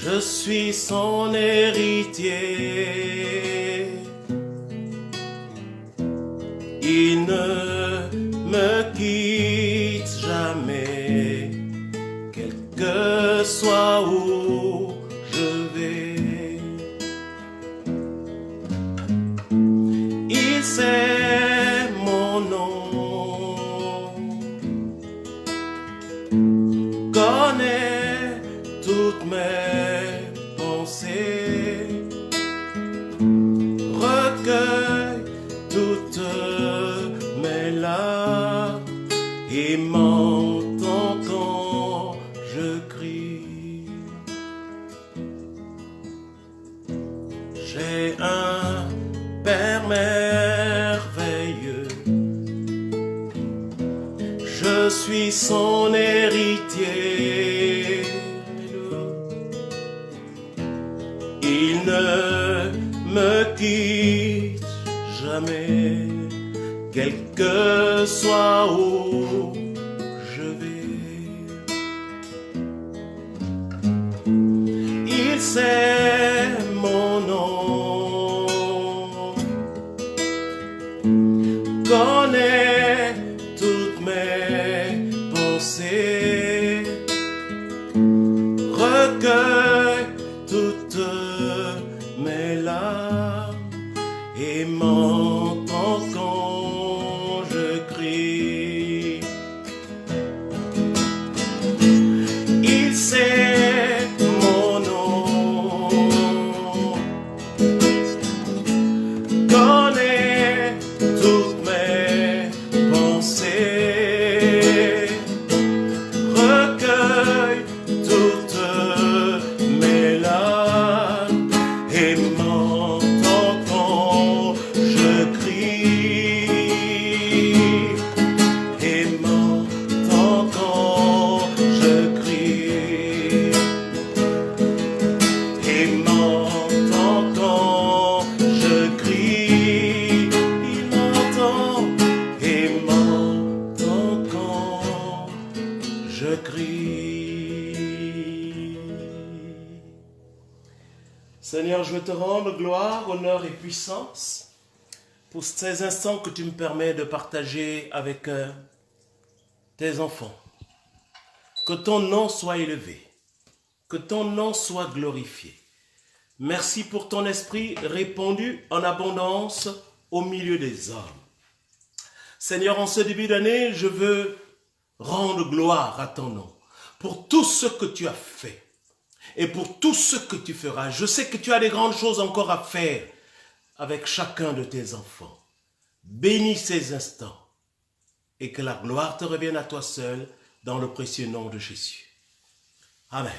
Je suis son héritier. Il ne me quitte jamais, quel que soit où je vais. Il sait mon nom, connaît toutes mes pensées, recueille toutes mes larmes et m'entend quand je crie. J'ai un Père merveilleux, je suis son héritier. Il ne me quitte jamais, quel que soit où je vais. Il sait mon nom, connaît toutes mes pensées, recueille toutes mes larmes et m'entend quand je crie. Il sait mon nom, connaît toutes mes pensées, recueille toutes mes larmes et m'entend quand je crie, et m'entend quand je crie, et m'entend quand je crie. Il m'entend et m'entend quand je crie. Seigneur, je veux te rendre gloire, honneur et puissance pour ces instants que tu me permets de partager avec tes enfants. Que ton nom soit élevé, que ton nom soit glorifié. Merci pour ton esprit répandu en abondance au milieu des hommes. Seigneur, en ce début d'année, je veux rendre gloire à ton nom pour tout ce que tu as fait et pour tout ce que tu feras. Je sais que tu as des grandes choses encore à faire avec chacun de tes enfants. Bénis ces instants et que la gloire te revienne à toi seul dans le précieux nom de Jésus. Amen.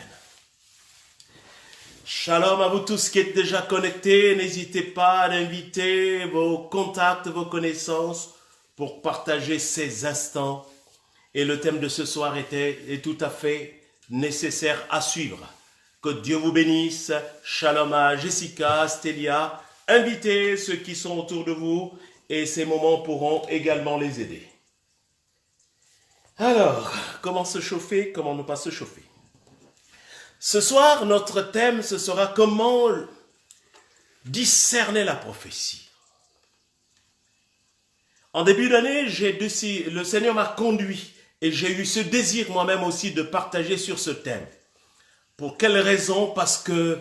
Shalom à vous tous qui êtes déjà connectés. N'hésitez pas à inviter vos contacts, vos connaissances pour partager ces instants. Et le thème de ce soir est tout à fait nécessaire à suivre. Que Dieu vous bénisse. Shalom à Jessica, Stélia. Invitez ceux qui sont autour de vous et ces moments pourront également les aider. Alors, comment se chauffer, comment ne pas se chauffer? Ce soir, notre thème, ce sera comment discerner la prophétie. En début d'année, le Seigneur m'a conduit et j'ai eu ce désir moi-même aussi de partager sur ce thème. Pour quelle raison? Parce que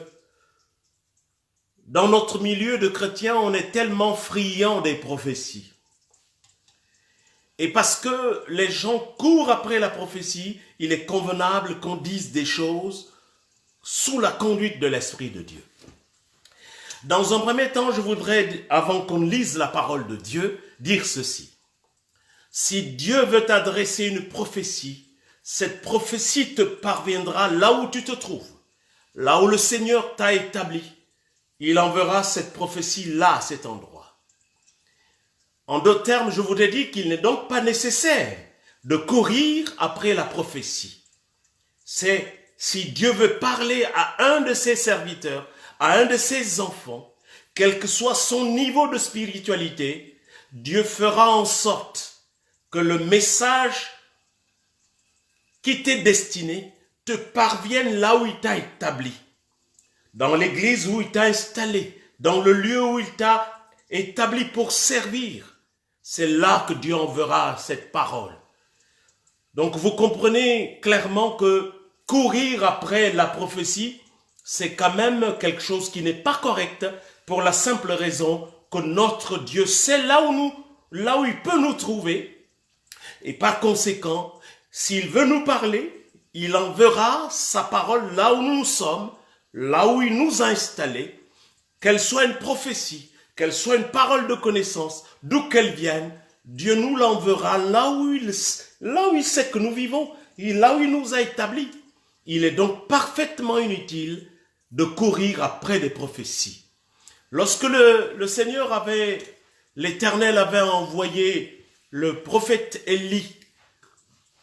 dans notre milieu de chrétiens, on est tellement friands des prophéties. Et parce que les gens courent après la prophétie, il est convenable qu'on dise des choses sous la conduite de l'Esprit de Dieu. Dans un premier temps, je voudrais, avant qu'on lise la parole de Dieu, dire ceci. Si Dieu veut t'adresser une prophétie, cette prophétie te parviendra là où tu te trouves, là où le Seigneur t'a établi. Il enverra cette prophétie là, à cet endroit. En d'autres termes, je voudrais dire qu'il n'est donc pas nécessaire de courir après la prophétie. C'est si Dieu veut parler à un de ses serviteurs, à un de ses enfants, quel que soit son niveau de spiritualité, Dieu fera en sorte que le message qui t'est destiné te parvienne là où il t'a établi. dans l'église où il t'a installé, dans le lieu où il t'a établi pour servir. C'est là que Dieu enverra cette parole. Donc vous comprenez clairement que courir après la prophétie, c'est quand même quelque chose qui n'est pas correct pour la simple raison que notre Dieu sait là où il peut nous trouver. Et par conséquent, s'il veut nous parler, il enverra sa parole là où nous sommes, là où il nous a installés, qu'elle soit une prophétie, qu'elle soit une parole de connaissance, d'où qu'elle vienne, Dieu nous l'enverra là où il sait que nous vivons, et là où il nous a établis. Il est donc parfaitement inutile de courir après des prophéties. Lorsque l'Éternel avait envoyé le prophète Élie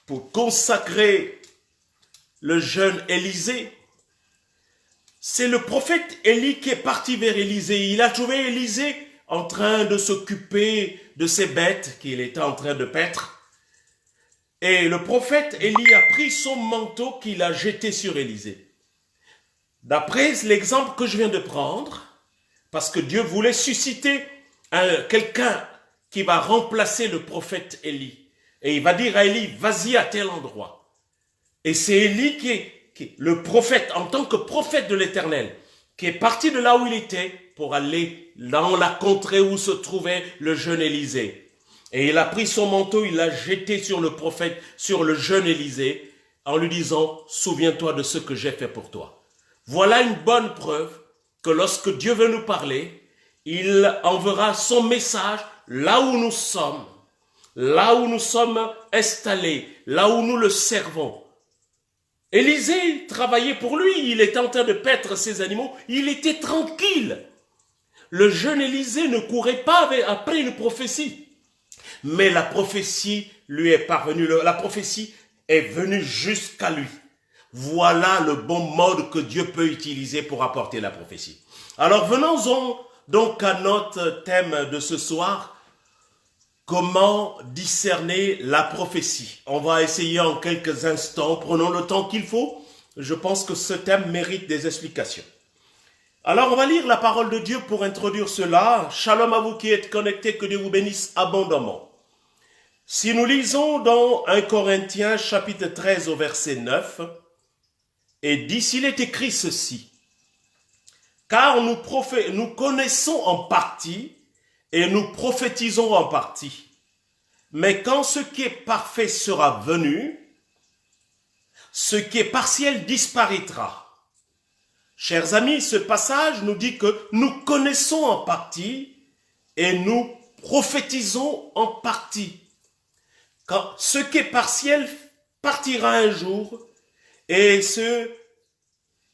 pour consacrer le jeune Élisée, c'est le prophète Élie qui est parti vers Élisée. Il a trouvé Élisée en train de s'occuper de ses bêtes qu'il était en train de paître. Et le prophète Élie a pris son manteau qu'il a jeté sur Élisée. D'après l'exemple que je viens de prendre, parce que Dieu voulait susciter quelqu'un qui va remplacer le prophète Élie. Et il va dire à Élie, vas-y à tel endroit. Et c'est Élie qui est le prophète, en tant que prophète de l'Éternel, qui est parti de là où il était pour aller dans la contrée où se trouvait le jeune Élisée. Et il a pris son manteau, il l'a jeté sur le prophète, sur le jeune Élisée, en lui disant, souviens-toi de ce que j'ai fait pour toi. Voilà une bonne preuve que lorsque Dieu veut nous parler, il enverra son message là où nous sommes installés, là où nous le servons. Élisée travaillait pour lui, il était en train de paître ses animaux, il était tranquille. Le jeune Élisée ne courait pas après une prophétie, mais la prophétie lui est parvenue, la prophétie est venue jusqu'à lui. Voilà le bon mode que Dieu peut utiliser pour apporter la prophétie. Alors venons-en donc à notre thème de ce soir. Comment discerner la prophétie? On va essayer en quelques instants, prenons le temps qu'il faut. Je pense que ce thème mérite des explications. Alors on va lire la parole de Dieu pour introduire cela. Shalom à vous qui êtes connectés, que Dieu vous bénisse abondamment. Si nous lisons dans 1 Corinthiens chapitre 13 au verset 9, et d'ici il est écrit ceci. Car nous connaissons en partie et nous prophétisons en partie. Mais quand ce qui est parfait sera venu, ce qui est partiel disparaîtra. Chers amis, ce passage nous dit que nous connaissons en partie et nous prophétisons en partie. Quand ce qui est partiel partira un jour et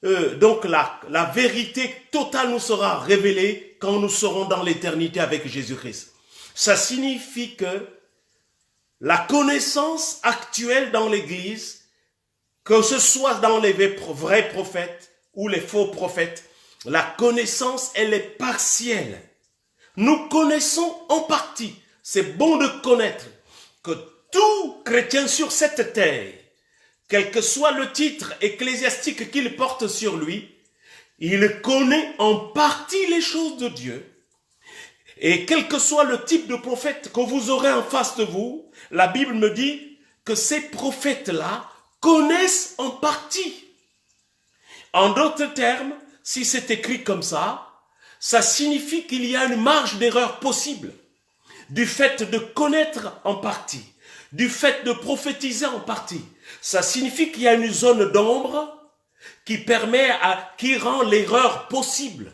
donc la vérité totale nous sera révélée quand nous serons dans l'éternité avec Jésus-Christ. Ça signifie que la connaissance actuelle dans l'Église, que ce soit dans les vrais prophètes ou les faux prophètes, la connaissance, elle est partielle. Nous connaissons en partie. C'est bon de connaître que tout chrétien sur cette terre, quel que soit le titre ecclésiastique qu'il porte sur lui, il connaît en partie les choses de Dieu. Et quel que soit le type de prophète que vous aurez en face de vous, la Bible me dit que ces prophètes-là connaissent en partie. En d'autres termes, si c'est écrit comme ça signifie qu'il y a une marge d'erreur possible du fait de connaître en partie, du fait de prophétiser en partie. Ça signifie qu'il y a une zone d'ombre qui rend l'erreur possible.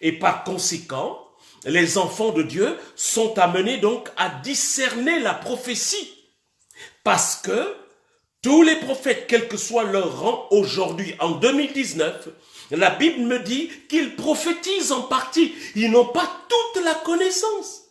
Et par conséquent, les enfants de Dieu sont amenés donc à discerner la prophétie. Parce que tous les prophètes, quel que soit leur rang aujourd'hui, en 2019, la Bible me dit qu'ils prophétisent en partie. Ils n'ont pas toute la connaissance.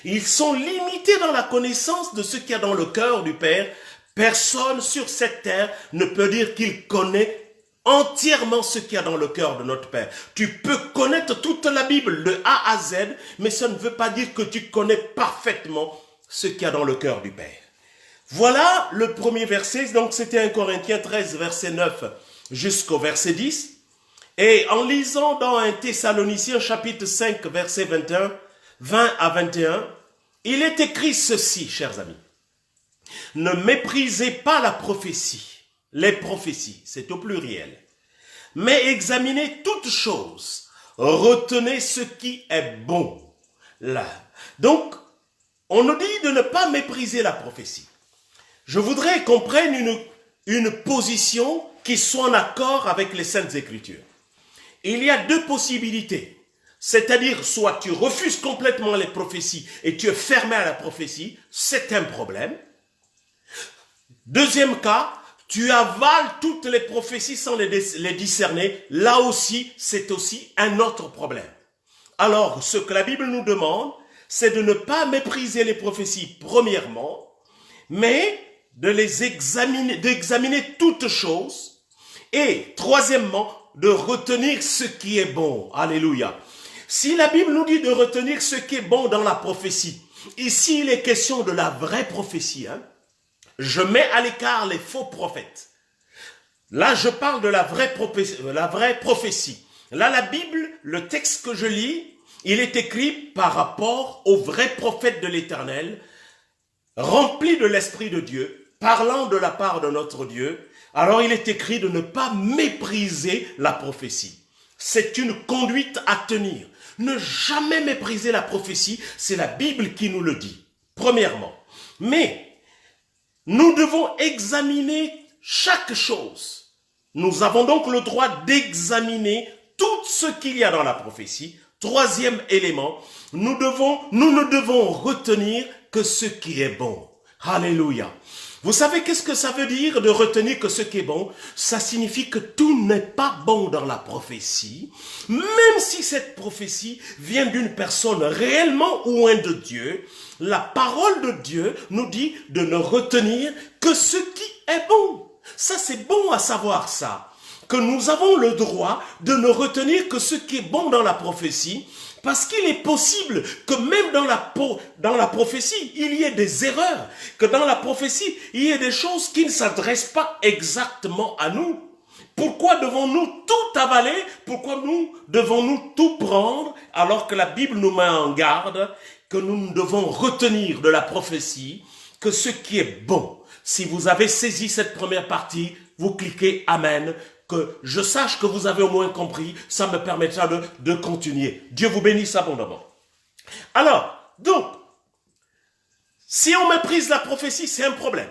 Ils sont limités dans la connaissance de ce qu'il y a dans le cœur du Père. Personne sur cette terre ne peut dire qu'il connaît entièrement ce qu'il y a dans le cœur de notre Père. Tu peux connaître toute la Bible de A à Z, mais ça ne veut pas dire que tu connais parfaitement ce qu'il y a dans le cœur du Père. Voilà le premier verset, donc c'était 1 Corinthiens 13, verset 9 jusqu'au verset 10. Et en lisant dans 1 Thessaloniciens chapitre 5, verset 20 à 21, il est écrit ceci, chers amis. Ne méprisez pas la prophétie, les prophéties, c'est au pluriel, mais examinez toutes choses, retenez ce qui est bon. Là. Donc, on nous dit de ne pas mépriser la prophétie. Je voudrais qu'on prenne une position qui soit en accord avec les Saintes Écritures. Il y a deux possibilités. C'est-à-dire, soit tu refuses complètement les prophéties et tu es fermé à la prophétie, c'est un problème. Deuxième cas, tu avales toutes les prophéties sans les discerner. Là aussi, c'est aussi un autre problème. Alors, ce que la Bible nous demande, c'est de ne pas mépriser les prophéties, premièrement, mais d'examiner toutes choses, et troisièmement, de retenir ce qui est bon. Alléluia. Si la Bible nous dit de retenir ce qui est bon dans la prophétie, ici il est question de la vraie prophétie. Je mets à l'écart les faux prophètes. Là, je parle de la vraie prophétie. Là, la Bible, le texte que je lis, il est écrit par rapport aux vrais prophètes de l'Éternel, remplis de l'Esprit de Dieu, parlant de la part de notre Dieu. Alors, il est écrit de ne pas mépriser la prophétie. C'est une conduite à tenir. Ne jamais mépriser la prophétie, c'est la Bible qui nous le dit, premièrement. Mais, nous devons examiner chaque chose. Nous avons donc le droit d'examiner tout ce qu'il y a dans la prophétie. Troisième élément, nous ne devons retenir que ce qui est bon. Alléluia. Vous savez qu'est-ce que ça veut dire de retenir que ce qui est bon? Ça signifie que tout n'est pas bon dans la prophétie, même si cette prophétie vient d'une personne réellement loin de Dieu. La parole de Dieu nous dit de ne retenir que ce qui est bon. Ça, c'est bon à savoir ça. Que nous avons le droit de ne retenir que ce qui est bon dans la prophétie, parce qu'il est possible que même dans la prophétie, il y ait des erreurs, que dans la prophétie, il y ait des choses qui ne s'adressent pas exactement à nous. Pourquoi devons-nous tout avaler? Pourquoi devons-nous tout prendre alors que la Bible nous met en garde que nous devons retenir de la prophétie que ce qui est bon? Si vous avez saisi cette première partie, vous cliquez Amen. Que je sache que vous avez au moins compris, ça me permettra de continuer. Dieu vous bénisse abondamment. Alors, donc, si on méprise la prophétie, c'est un problème.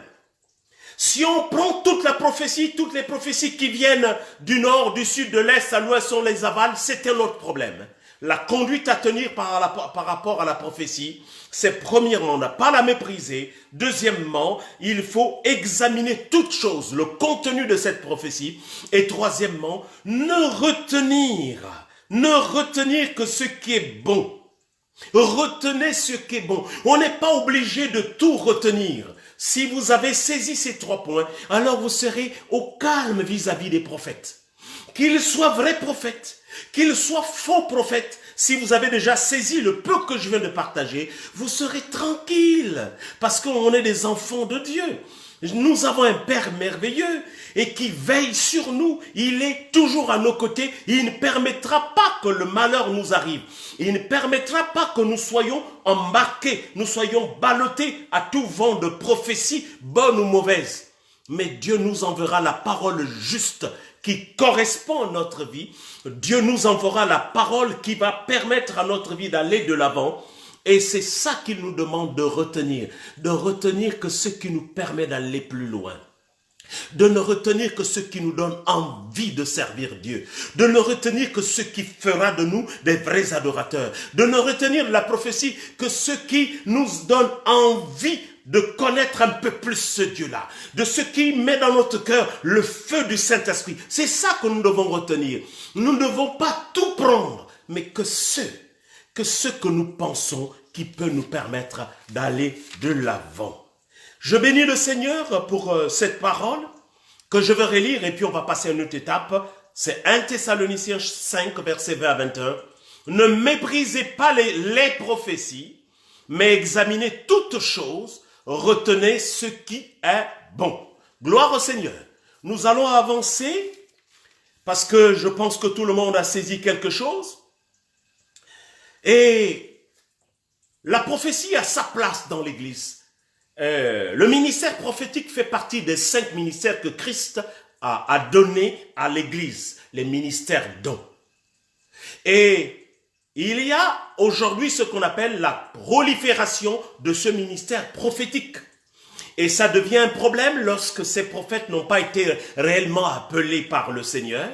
Si on prend toute la prophétie, toutes les prophéties qui viennent du nord, du sud, de l'est, à l'ouest, on les avale, c'est un autre problème. La conduite à tenir par rapport à la prophétie, c'est premièrement, ne pas la mépriser. Deuxièmement, il faut examiner toute chose, le contenu de cette prophétie. Et troisièmement, ne retenir que ce qui est bon. Retenez ce qui est bon. On n'est pas obligé de tout retenir. Si vous avez saisi ces 3 points, alors vous serez au calme vis-à-vis des prophètes. Qu'ils soient vrais prophètes, qu'ils soient faux prophètes, si vous avez déjà saisi le peu que je viens de partager, vous serez tranquille, parce qu'on est des enfants de Dieu. Nous avons un Père merveilleux et qui veille sur nous. Il est toujours à nos côtés. Il ne permettra pas que le malheur nous arrive. Il ne permettra pas que nous soyons embarqués, nous soyons ballottés à tout vent de prophétie, bonne ou mauvaise. Mais Dieu nous enverra la parole juste qui correspond à notre vie. Dieu nous enverra la parole qui va permettre à notre vie d'aller de l'avant. Et c'est ça qu'il nous demande de retenir que ce qui nous permet d'aller plus loin. De ne retenir que ce qui nous donne envie de servir Dieu. De ne retenir que ce qui fera de nous des vrais adorateurs. De ne retenir la prophétie que ce qui nous donne envie de connaître un peu plus ce Dieu-là. De ce qui met dans notre cœur le feu du Saint-Esprit. C'est ça que nous devons retenir. Nous ne devons pas tout prendre, mais que ce que nous pensons qui peut nous permettre d'aller de l'avant. Je bénis le Seigneur pour cette parole que je vais relire et puis on va passer à une autre étape. C'est 1 Thessaloniciens 5, versets 20 à 21. Ne méprisez pas les prophéties, mais examinez toutes choses, retenez ce qui est bon. Gloire au Seigneur. Nous allons avancer parce que je pense que tout le monde a saisi quelque chose. Et la prophétie a sa place dans l'Église. Le ministère prophétique fait partie des 5 ministères que Christ a donnés à l'Église, les ministères dons. Et il y a aujourd'hui ce qu'on appelle la prolifération de ce ministère prophétique. Et ça devient un problème lorsque ces prophètes n'ont pas été réellement appelés par le Seigneur.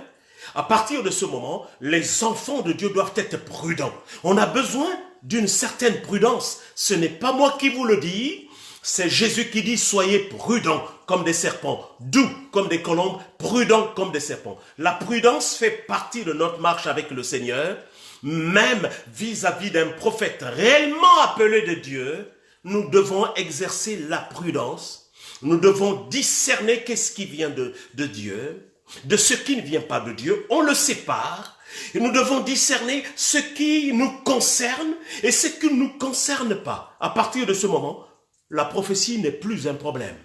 À partir de ce moment, les enfants de Dieu doivent être prudents. On a besoin d'une certaine prudence. Ce n'est pas moi qui vous le dis, c'est Jésus qui dit « Soyez prudents comme des serpents, doux comme des colombes, prudents comme des serpents ». La prudence fait partie de notre marche avec le Seigneur, même vis-à-vis d'un prophète réellement appelé de Dieu. Nous devons exercer la prudence, nous devons discerner qu'est-ce qui vient de Dieu, de ce qui ne vient pas de Dieu, on le sépare, et nous devons discerner ce qui nous concerne et ce qui ne nous concerne pas. À partir de ce moment, la prophétie n'est plus un problème.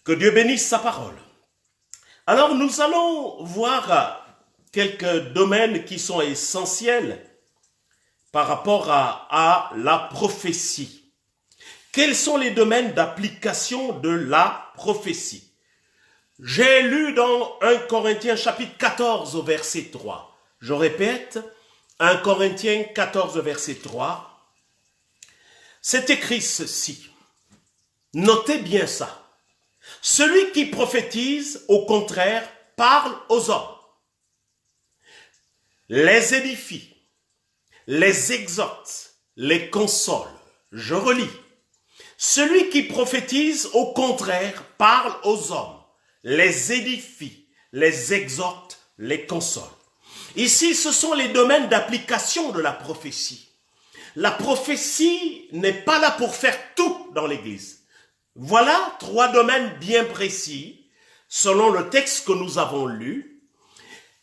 Que Dieu bénisse sa parole. Alors nous allons voir quelques domaines qui sont essentiels par rapport à la prophétie. Quels sont les domaines d'application de la prophétie? J'ai lu dans 1 Corinthiens chapitre 14 au verset 3. Je répète, 1 Corinthiens 14 verset 3. C'est écrit ceci. Notez bien ça. Celui qui prophétise, au contraire, parle aux hommes, les édifie, les exhorte, les console. Je relis. Celui qui prophétise, au contraire, parle aux hommes, les édifie, les exhorte, les console. Ici, ce sont les domaines d'application de la prophétie. La prophétie n'est pas là pour faire tout dans l'Église. Voilà 3 domaines bien précis, selon le texte que nous avons lu.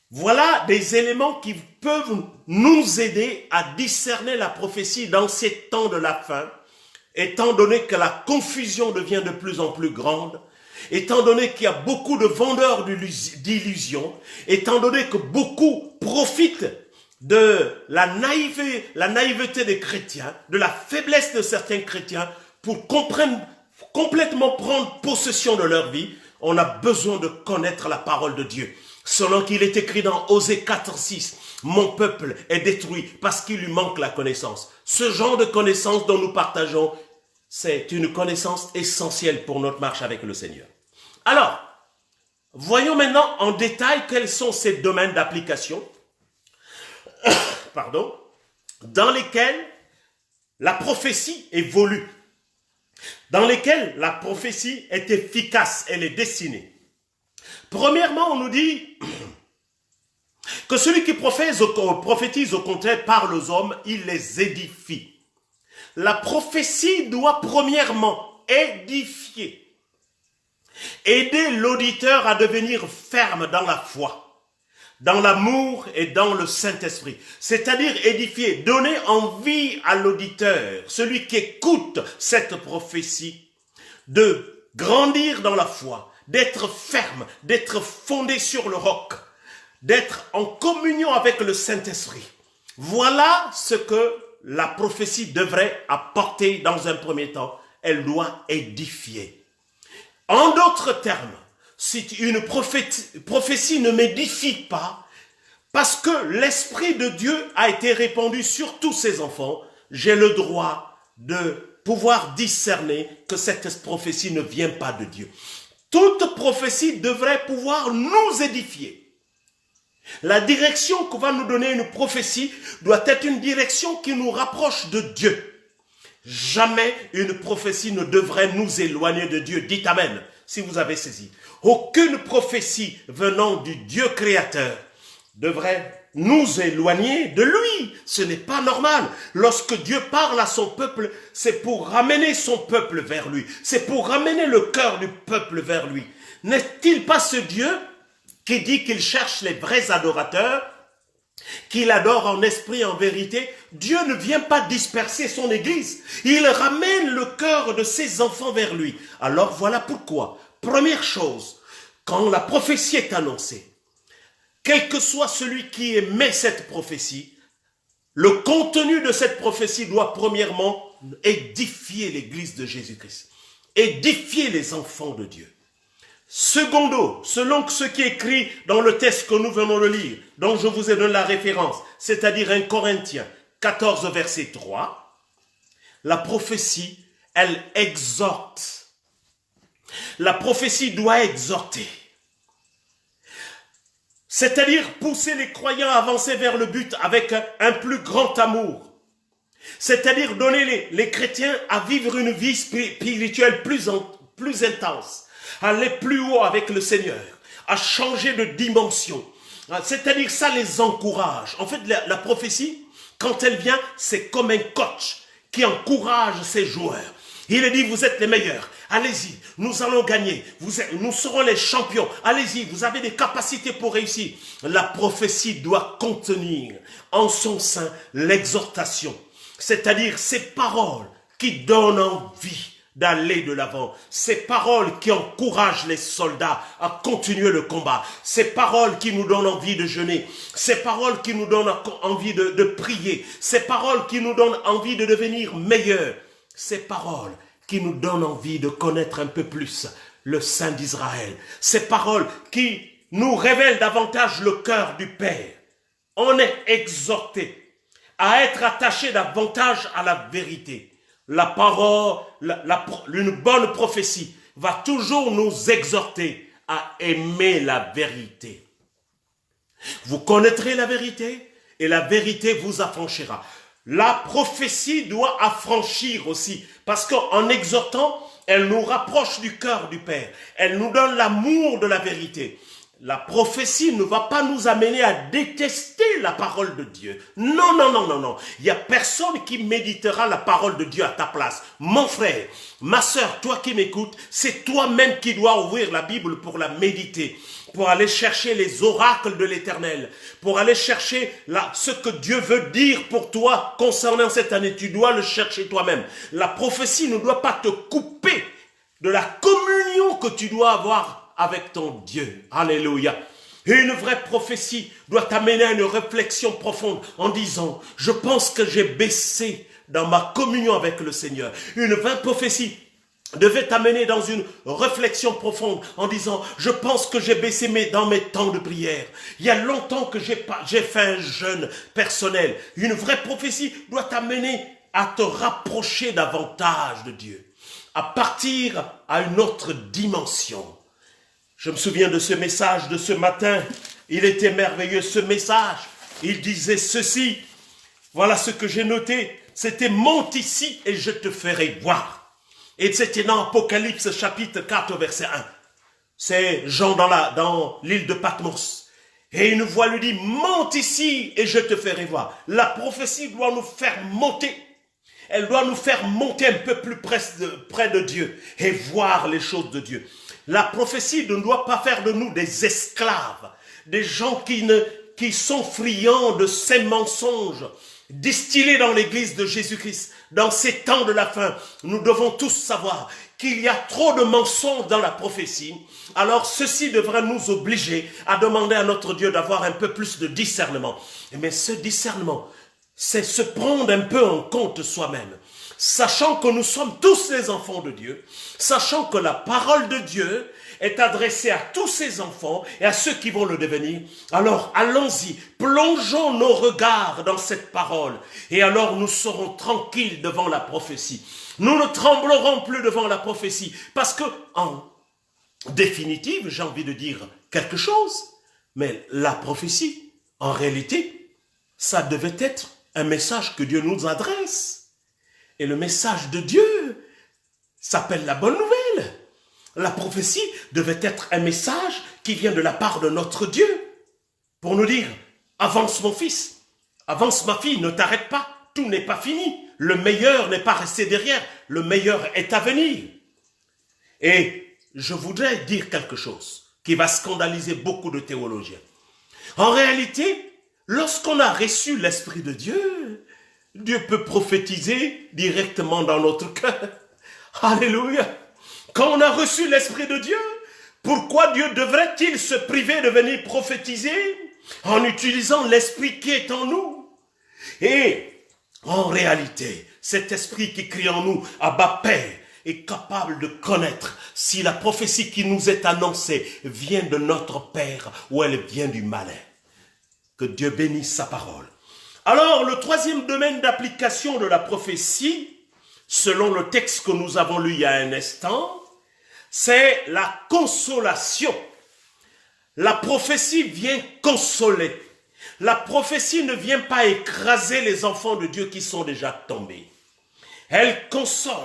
Voilà des éléments qui peuvent nous aider à discerner la prophétie dans ces temps de la fin, étant donné que la confusion devient de plus en plus grande, étant donné qu'il y a beaucoup de vendeurs d'illusions, étant donné que beaucoup profitent de la naïveté des chrétiens, de la faiblesse de certains chrétiens pour complètement prendre possession de leur vie, on a besoin de connaître la parole de Dieu. Selon qu'il est écrit dans Osée 4:6, mon peuple est détruit parce qu'il lui manque la connaissance. Ce genre de connaissance dont nous partageons, c'est une connaissance essentielle pour notre marche avec le Seigneur. Alors, voyons maintenant en détail quels sont ces domaines d'application, dans lesquels la prophétie évolue, dans lesquels la prophétie est efficace, elle est destinée. Premièrement, on nous dit que celui qui prophétise au contraire parle aux hommes, il les édifie. La prophétie doit premièrement édifier, aider l'auditeur à devenir ferme dans la foi, dans l'amour et dans le Saint-Esprit. C'est-à-dire édifier, donner envie à l'auditeur, celui qui écoute cette prophétie, de grandir dans la foi, d'être ferme, d'être fondé sur le roc, d'être en communion avec le Saint-Esprit. Voilà ce que la prophétie devrait apporter dans un premier temps. Elle doit édifier. En d'autres termes, si une prophétie ne m'édifie pas, parce que l'Esprit de Dieu a été répandu sur tous ses enfants, j'ai le droit de pouvoir discerner que cette prophétie ne vient pas de Dieu. Toute prophétie devrait pouvoir nous édifier. La direction que va nous donner une prophétie doit être une direction qui nous rapproche de Dieu. Jamais une prophétie ne devrait nous éloigner de Dieu. Dites Amen, si vous avez saisi. Aucune prophétie venant du Dieu créateur devrait nous éloigner de lui. Ce n'est pas normal. Lorsque Dieu parle à son peuple, c'est pour ramener son peuple vers lui. C'est pour ramener le cœur du peuple vers lui. N'est-il pas ce Dieu qui dit qu'il cherche les vrais adorateurs, qu'il adore en esprit et en vérité? Dieu ne vient pas disperser son église. Il ramène le cœur de ses enfants vers lui. Alors voilà pourquoi, première chose, quand la prophétie est annoncée, quel que soit celui qui émet cette prophétie, le contenu de cette prophétie doit premièrement édifier l'Église de Jésus-Christ, édifier les enfants de Dieu. Secondo, selon ce qui est écrit dans le texte que nous venons de lire, dont je vous ai donné la référence, c'est-à-dire 1 Corinthiens 14, verset 3, la prophétie, elle exhorte. La prophétie doit exhorter. C'est-à-dire pousser les croyants à avancer vers le but avec un plus grand amour. C'est-à-dire donner les chrétiens à vivre une vie spirituelle plus intense, à aller plus haut avec le Seigneur, à changer de dimension. C'est-à-dire ça les encourage. En fait, la prophétie, quand elle vient, c'est comme un coach qui encourage ses joueurs. Il dit, vous êtes les meilleurs, allez-y, nous allons gagner, nous serons les champions, allez-y, vous avez des capacités pour réussir. La prophétie doit contenir en son sein l'exhortation, c'est-à-dire ces paroles qui donnent envie d'aller de l'avant, ces paroles qui encouragent les soldats à continuer le combat, ces paroles qui nous donnent envie de jeûner, ces paroles qui nous donnent envie de prier, ces paroles qui nous donnent envie de devenir meilleurs, ces paroles qui nous donnent envie de connaître un peu plus le Saint d'Israël, ces paroles qui nous révèlent davantage le cœur du Père. On est exhorté à être attaché davantage à la vérité. La parole, une bonne prophétie va toujours nous exhorter à aimer la vérité. Vous connaîtrez la vérité et la vérité vous affranchira. La prophétie doit affranchir aussi, parce qu'en exhortant, elle nous rapproche du cœur du Père. Elle nous donne l'amour de la vérité. La prophétie ne va pas nous amener à détester la parole de Dieu. Non, non, non, non, non. Il n'y a personne qui méditera la parole de Dieu à ta place. Mon frère, ma sœur, toi qui m'écoutes, c'est toi-même qui dois ouvrir la Bible pour la méditer, pour aller chercher les oracles de l'Éternel, pour aller chercher ce que Dieu veut dire pour toi concernant cette année. Tu dois le chercher toi-même. La prophétie ne doit pas te couper de la communion que tu dois avoir avec ton Dieu. Alléluia. Et une vraie prophétie doit t'amener à une réflexion profonde en disant, je pense que j'ai baissé dans ma communion avec le Seigneur. Une vraie prophétie devait t'amener dans une réflexion profonde en disant, je pense que j'ai baissé dans mes temps de prière. Il y a longtemps que j'ai fait un jeûne personnel. Une vraie prophétie doit t'amener à te rapprocher davantage de Dieu, à partir à une autre dimension. Je me souviens de ce message de ce matin. Il était merveilleux, ce message. Il disait ceci. Voilà ce que j'ai noté. C'était « Monte ici et je te ferai voir ». Et c'était dans Apocalypse chapitre 4 verset 1. C'est Jean dans l'île de Patmos. Et une voix lui dit « Monte ici et je te ferai voir ». La prophétie doit nous faire monter. Elle doit nous faire monter un peu plus près de Dieu et voir les choses de Dieu. La prophétie ne doit pas faire de nous des esclaves, des gens qui sont friands de ces mensonges distillés dans l'église de Jésus-Christ. Dans ces temps de la fin, nous devons tous savoir qu'il y a trop de mensonges dans la prophétie. Alors ceci devrait nous obliger à demander à notre Dieu d'avoir un peu plus de discernement. Mais ce discernement, c'est se prendre un peu en compte soi-même. Sachant que nous sommes tous les enfants de Dieu, sachant que la parole de Dieu est adressée à tous ses enfants et à ceux qui vont le devenir, alors allons-y, plongeons nos regards dans cette parole et alors nous serons tranquilles devant la prophétie. Nous ne tremblerons plus devant la prophétie parce que, en définitive, j'ai envie de dire quelque chose, mais la prophétie, en réalité, ça devait être un message que Dieu nous adresse. Et le message de Dieu s'appelle la bonne nouvelle. La prophétie devait être un message qui vient de la part de notre Dieu pour nous dire, avance mon fils, avance ma fille, ne t'arrête pas, tout n'est pas fini. Le meilleur n'est pas resté derrière, le meilleur est à venir. Et je voudrais dire quelque chose qui va scandaliser beaucoup de théologiens. En réalité, lorsqu'on a reçu l'Esprit de Dieu, Dieu peut prophétiser directement dans notre cœur. Alléluia. Quand on a reçu l'Esprit de Dieu, pourquoi Dieu devrait-il se priver de venir prophétiser en utilisant l'esprit qui est en nous. Et en réalité, cet esprit qui crie en nous, Abba Père, est capable de connaître si la prophétie qui nous est annoncée vient de notre Père ou elle vient du malin. Que Dieu bénisse sa parole. Alors, le troisième domaine d'application de la prophétie, selon le texte que nous avons lu il y a un instant, c'est la consolation. La prophétie vient consoler. La prophétie ne vient pas écraser les enfants de Dieu qui sont déjà tombés. Elle console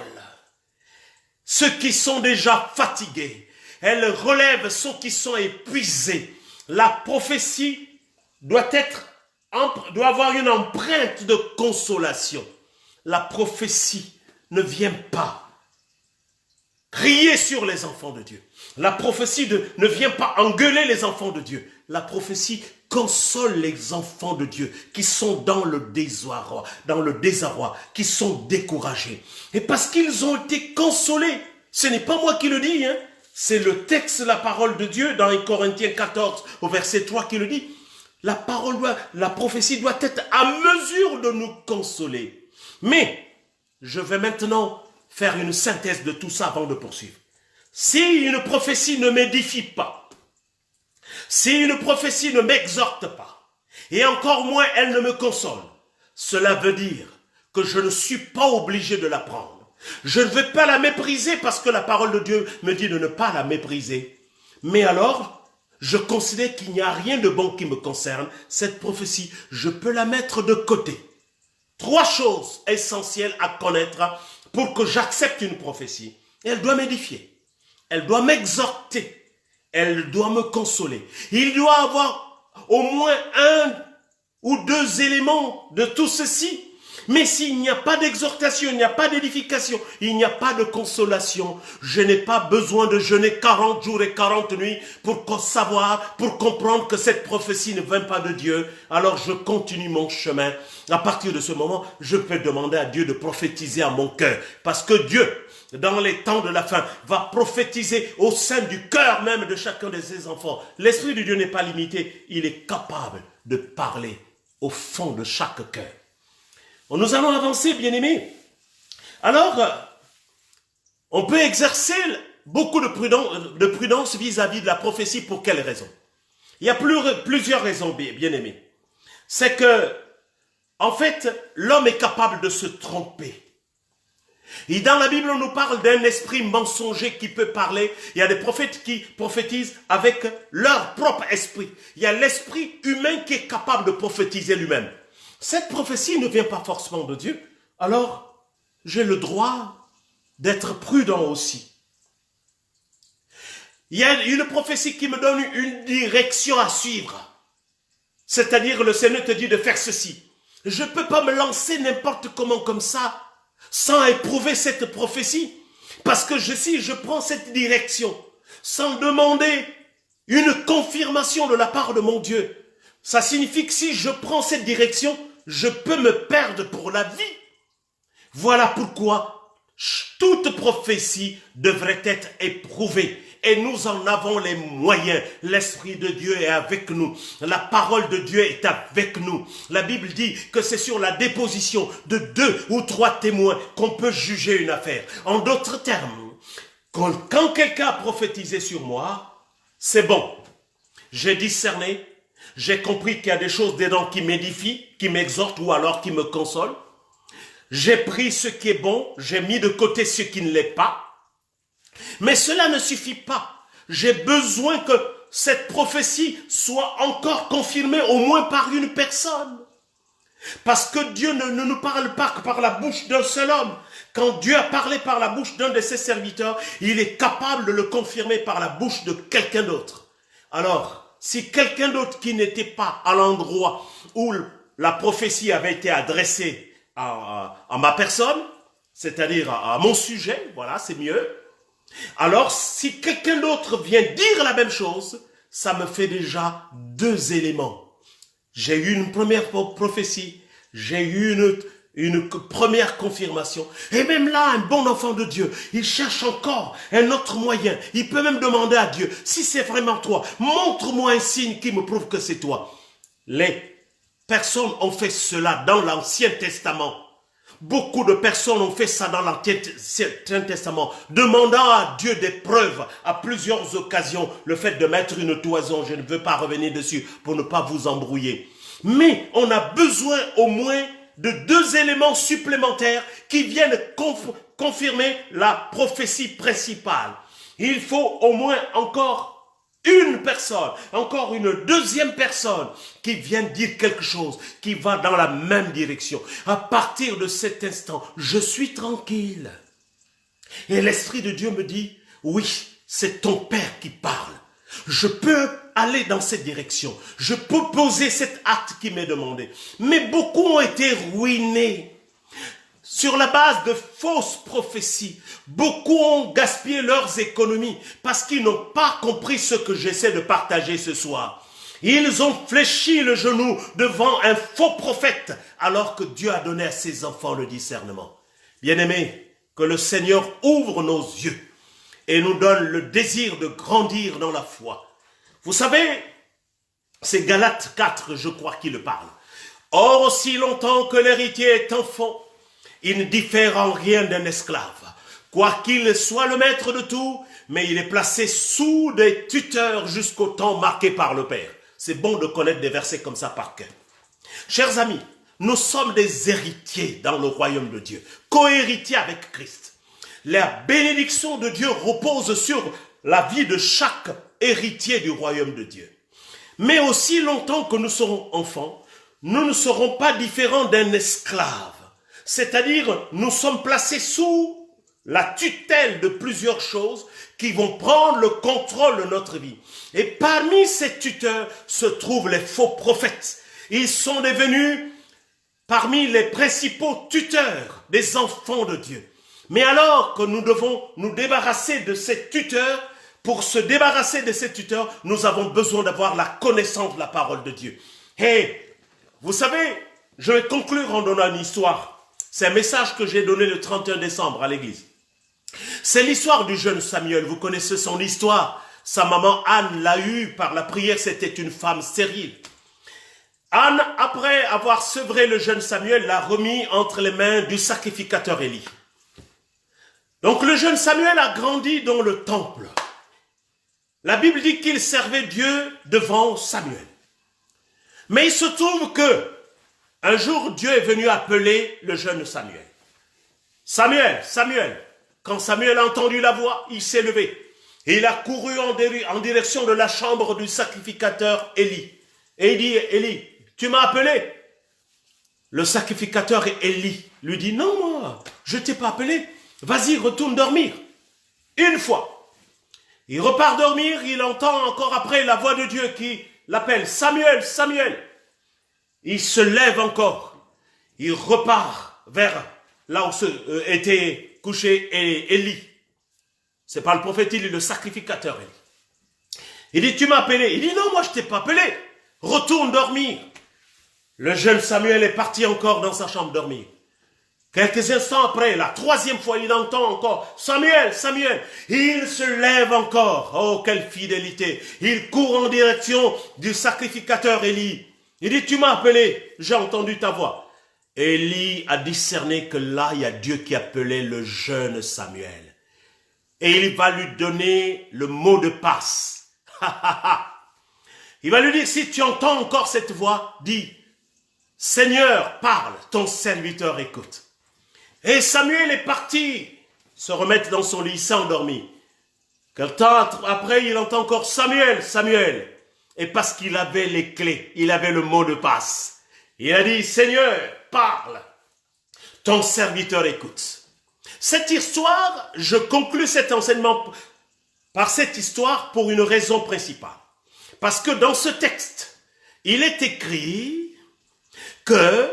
ceux qui sont déjà fatigués. Elle relève ceux qui sont épuisés. La prophétie doit avoir une empreinte de consolation. La prophétie ne vient pas crier sur les enfants de Dieu. La prophétie ne vient pas engueuler les enfants de Dieu. La prophétie console les enfants de Dieu qui sont dans le désarroi, qui sont découragés. Et parce qu'ils ont été consolés, ce n'est pas moi qui le dis, hein, c'est le texte, la parole de Dieu dans 1 Corinthiens 14 au verset 3 qui le dit. La prophétie doit être à mesure de nous consoler. Mais je vais maintenant faire une synthèse de tout ça avant de poursuivre. Si une prophétie ne m'édifie pas, si une prophétie ne m'exhorte pas, et encore moins elle ne me console, cela veut dire que je ne suis pas obligé de la prendre. Je ne vais pas la mépriser parce que la parole de Dieu me dit de ne pas la mépriser. Mais alors, je considère qu'il n'y a rien de bon qui me concerne. Cette prophétie, je peux la mettre de côté. 3 choses essentielles à connaître pour que j'accepte une prophétie. Elle doit m'édifier. Elle doit m'exhorter. Elle doit me consoler. Il doit avoir au moins 1 ou 2 éléments de tout ceci. Mais s'il n'y a pas d'exhortation, il n'y a pas d'édification, il n'y a pas de consolation, je n'ai pas besoin de jeûner 40 jours et 40 nuits pour savoir, pour comprendre que cette prophétie ne vient pas de Dieu. Alors je continue mon chemin. À partir de ce moment, je peux demander à Dieu de prophétiser à mon cœur. Parce que Dieu, dans les temps de la fin, va prophétiser au sein du cœur même de chacun de ses enfants. L'Esprit de Dieu n'est pas limité, il est capable de parler au fond de chaque cœur. Nous allons avancer, bien-aimés. Alors, on peut exercer beaucoup de prudence vis-à-vis de la prophétie. Pour quelles raisons? Il y a plusieurs raisons, bien-aimés. C'est que, en fait, l'homme est capable de se tromper. Et dans la Bible, on nous parle d'un esprit mensonger qui peut parler. Il y a des prophètes qui prophétisent avec leur propre esprit. Il y a l'esprit humain qui est capable de prophétiser lui-même. Cette prophétie ne vient pas forcément de Dieu. Alors, j'ai le droit d'être prudent aussi. Il y a une prophétie qui me donne une direction à suivre. C'est-à-dire, le Seigneur te dit de faire ceci. Je ne peux pas me lancer n'importe comment comme ça, sans éprouver cette prophétie. Parce que si je prends cette direction, sans demander une confirmation de la part de mon Dieu, ça signifie que si je prends cette direction, je peux me perdre pour la vie. Voilà pourquoi toute prophétie devrait être éprouvée. Et nous en avons les moyens. L'Esprit de Dieu est avec nous. La parole de Dieu est avec nous. La Bible dit que c'est sur la déposition de 2 ou 3 témoins qu'on peut juger une affaire. En d'autres termes, quand quelqu'un a prophétisé sur moi, c'est bon. J'ai discerné. J'ai compris qu'il y a des choses dedans qui m'édifient, qui m'exhortent ou alors qui me consolent. J'ai pris ce qui est bon, j'ai mis de côté ce qui ne l'est pas. Mais cela ne suffit pas. J'ai besoin que cette prophétie soit encore confirmée au moins par une personne. Parce que Dieu ne nous parle pas que par la bouche d'un seul homme. Quand Dieu a parlé par la bouche d'un de ses serviteurs, il est capable de le confirmer par la bouche de quelqu'un d'autre. Alors, si quelqu'un d'autre qui n'était pas à l'endroit où la prophétie avait été adressée à ma personne, c'est-à-dire à mon sujet, voilà, c'est mieux. Alors, si quelqu'un d'autre vient dire la même chose, ça me fait déjà 2 éléments. J'ai eu une première prophétie, j'ai eu une première confirmation. Et même là, un bon enfant de Dieu, il cherche encore un autre moyen. Il peut même demander à Dieu, si c'est vraiment toi, montre-moi un signe qui me prouve que c'est toi. Les personnes ont fait cela dans l'Ancien Testament. Beaucoup de personnes ont fait ça dans l'Ancien Testament, demandant à Dieu des preuves à plusieurs occasions. Le fait de mettre une toison, je ne veux pas revenir dessus pour ne pas vous embrouiller. Mais on a besoin au moins de 2 éléments supplémentaires qui viennent confirmer la prophétie principale. Il faut au moins encore une personne, encore une 2e personne qui vient dire quelque chose, qui va dans la même direction. À partir de cet instant, je suis tranquille. Et l'Esprit de Dieu me dit, oui, c'est ton Père qui parle. Je peux aller dans cette direction. Je peux poser cet acte qui m'est demandé. Mais beaucoup ont été ruinés sur la base de fausses prophéties. Beaucoup ont gaspillé leurs économies parce qu'ils n'ont pas compris ce que j'essaie de partager ce soir. Ils ont fléchi le genou devant un faux prophète alors que Dieu a donné à ses enfants le discernement. Bien-aimés, que le Seigneur ouvre nos yeux et nous donne le désir de grandir dans la foi. Vous savez, c'est Galates 4, je crois, qui le parle. Or, aussi longtemps que l'héritier est enfant, il ne diffère en rien d'un esclave, quoiqu'il soit le maître de tout, mais il est placé sous des tuteurs jusqu'au temps marqué par le Père. C'est bon de connaître des versets comme ça par cœur. Chers amis, nous sommes des héritiers dans le royaume de Dieu, co-héritiers avec Christ. La bénédiction de Dieu repose sur la vie de chaque héritier du royaume de Dieu. Mais aussi longtemps que nous serons enfants, nous ne serons pas différents d'un esclave. C'est-à-dire, nous sommes placés sous la tutelle de plusieurs choses qui vont prendre le contrôle de notre vie. Et parmi ces tuteurs se trouvent les faux prophètes. Ils sont devenus parmi les principaux tuteurs des enfants de Dieu. Mais alors que nous devons nous débarrasser de ces tuteurs, pour se débarrasser de ces tuteurs, nous avons besoin d'avoir la connaissance de la parole de Dieu. Et vous savez, je vais conclure en donnant une histoire. C'est un message que j'ai donné le 31 décembre à l'église. C'est l'histoire du jeune Samuel. Vous connaissez son histoire. Sa maman Anne l'a eu par la prière. C'était une femme stérile. Anne, après avoir sevré le jeune Samuel, l'a remis entre les mains du sacrificateur Élie. Donc le jeune Samuel a grandi dans le temple. La Bible dit qu'il servait Dieu devant Samuel. Mais il se trouve que un jour, Dieu est venu appeler le jeune Samuel. Samuel, Samuel. Quand Samuel a entendu la voix, il s'est levé. Et il a couru en direction de la chambre du sacrificateur Élie. Et il dit, Élie, tu m'as appelé? Le sacrificateur Élie lui dit, non, moi, je ne t'ai pas appelé. Vas-y, retourne dormir. Une fois. Il repart dormir, il entend encore après la voix de Dieu qui l'appelle, Samuel, Samuel. Il se lève encore. Il repart vers là où était couché Élie. C'est pas le prophète Élie, le sacrificateur Élie. Il dit, tu m'as appelé. Il dit, non, moi je t'ai pas appelé. Retourne dormir. Le jeune Samuel est parti encore dans sa chambre dormir. Quelques instants après, la 3e fois, il entend encore, Samuel, Samuel. Il se lève encore. Oh, quelle fidélité. Il court en direction du sacrificateur Élie. Il dit, tu m'as appelé, j'ai entendu ta voix. Élie a discerné que là, il y a Dieu qui appelait le jeune Samuel. Et il va lui donner le mot de passe. Il va lui dire, si tu entends encore cette voix, dis, Seigneur, parle, ton serviteur écoute. Et Samuel est parti se remettre dans son lit, il s'est endormi. Quelque temps après, il entend encore Samuel, Samuel. Et parce qu'il avait les clés, il avait le mot de passe. Il a dit, Seigneur, parle. Ton serviteur écoute. Cette histoire, je conclus cet enseignement par cette histoire pour une raison principale. Parce que dans ce texte, il est écrit que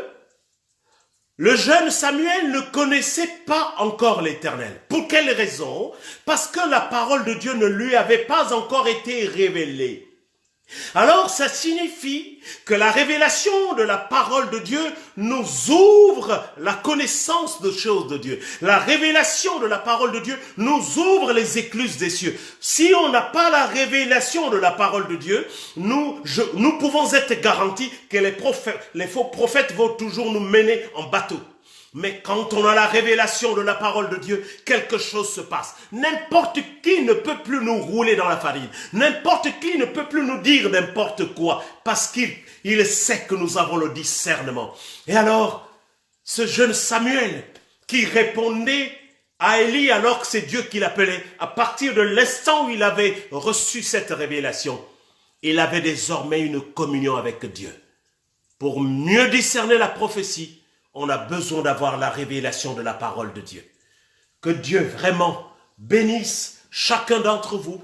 le jeune Samuel ne connaissait pas encore l'Éternel. Pour quelle raison? Parce que la parole de Dieu ne lui avait pas encore été révélée. Alors ça signifie que la révélation de la parole de Dieu nous ouvre la connaissance de choses de Dieu. La révélation de la parole de Dieu nous ouvre les écluses des cieux. Si on n'a pas la révélation de la parole de Dieu, nous pouvons être garantis que les faux prophètes vont toujours nous mener en bateau. Mais quand on a la révélation de la parole de Dieu, quelque chose se passe. N'importe qui ne peut plus nous rouler dans la farine. N'importe qui ne peut plus nous dire n'importe quoi. Parce qu'il sait que nous avons le discernement. Et alors, ce jeune Samuel qui répondait à Élie alors que c'est Dieu qui l'appelait, à partir de l'instant où il avait reçu cette révélation, il avait désormais une communion avec Dieu. Pour mieux discerner la prophétie, on a besoin d'avoir la révélation de la parole de Dieu. Que Dieu vraiment bénisse chacun d'entre vous.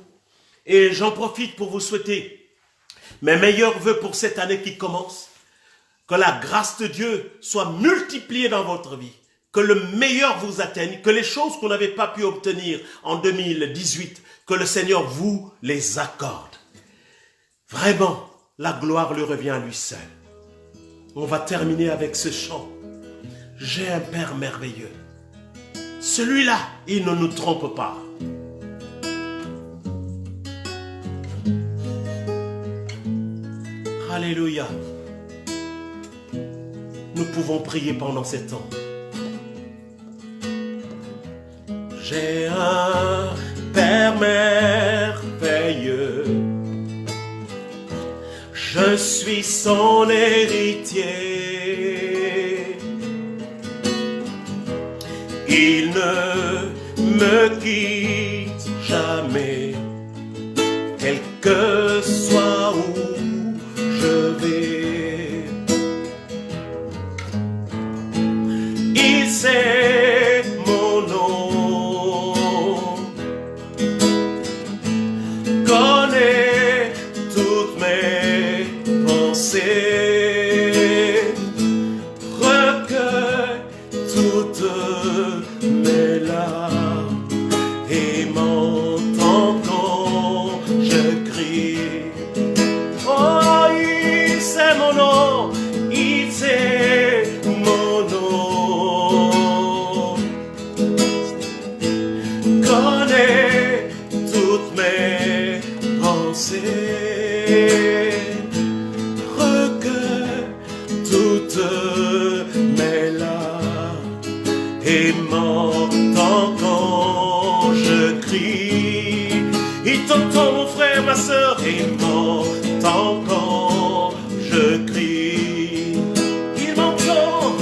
Et j'en profite pour vous souhaiter mes meilleurs vœux pour cette année qui commence. Que la grâce de Dieu soit multipliée dans votre vie. Que le meilleur vous atteigne. Que les choses qu'on n'avait pas pu obtenir en 2018, que le Seigneur vous les accorde. Vraiment, la gloire lui revient à lui seul. On va terminer avec ce chant. J'ai un Père merveilleux. Celui-là, il ne nous trompe pas. Alléluia. Nous pouvons prier pendant ces temps. J'ai un Père merveilleux. Je suis son héritier. Il ne me quitte jamais, quel que soit où je vais. Il sait mon nom, connaît toutes mes pensées, recueille toutes mes larmes et m'entend quand je crie. Oh, il sait mon nom, il sait mon nom, connaît toutes mes pensées, recueille toutes mes larmes et m'entend quand je crie. Il t'entend mon frère, ma soeur, et m'entend quand je crie. Il m'entend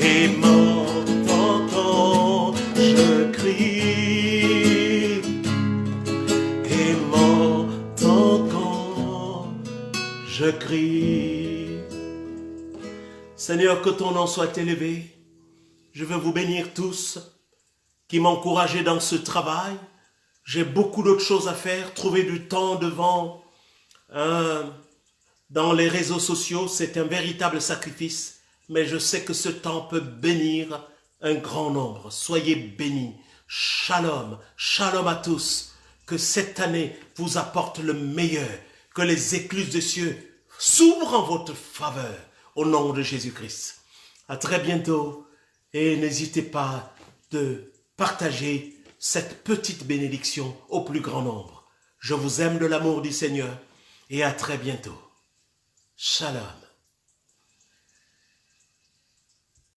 et m'entend quand je crie. Et m'entend quand je crie. Seigneur, que ton nom soit élevé. Je veux vous bénir tous qui m'encouragez dans ce travail. J'ai beaucoup d'autres choses à faire. Trouver du temps dans les réseaux sociaux, c'est un véritable sacrifice. Mais je sais que ce temps peut bénir un grand nombre. Soyez bénis. Shalom. Shalom à tous. Que cette année vous apporte le meilleur. Que les écluses des cieux s'ouvrent en votre faveur. Au nom de Jésus-Christ. À très bientôt. Et n'hésitez pas de partager cette petite bénédiction au plus grand nombre. Je vous aime de l'amour du Seigneur et à très bientôt. Shalom.